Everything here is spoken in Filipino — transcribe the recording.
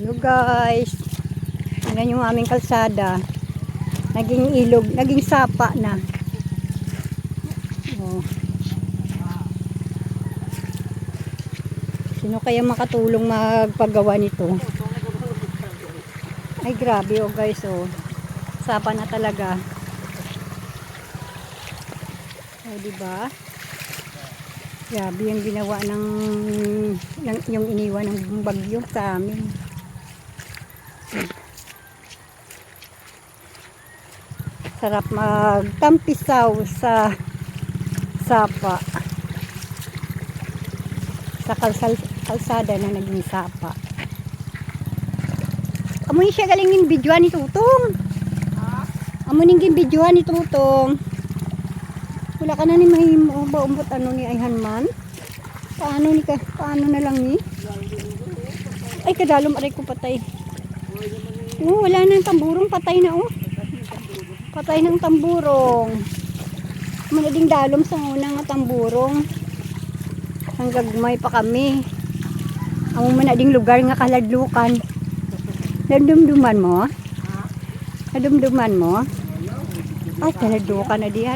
Hello guys, tingnan yung aming kalsada, naging ilog, naging sapa na. Oh. Sino kaya makatulong magpagawa nito? Ay grabe oh guys, oh sapa na talaga. Oh, diba? Grabe yung ginawa ng yung iniwan ng bagyo sa amin. Sarap magtampisaw sa sapa. Sa kalsada na naging sapa. Amunin siya galing ng videoan ni Tutong. Amunin yung videoan ni Tutong. Wala ka na ni mahimo ba umbot ano ni Ayhan man? Paano na lang ni? Ay kadalom aray ko patay. Oh, wala na ang tamburong, patay na oh. Patay ng tamburong. Manading dalom sa unang tamburong. Hanggagmay pa kami. Ang manading lugar nga kaladlukan. Nadumduman mo? Nadumduman mo? Ay kaladlukan na diyan.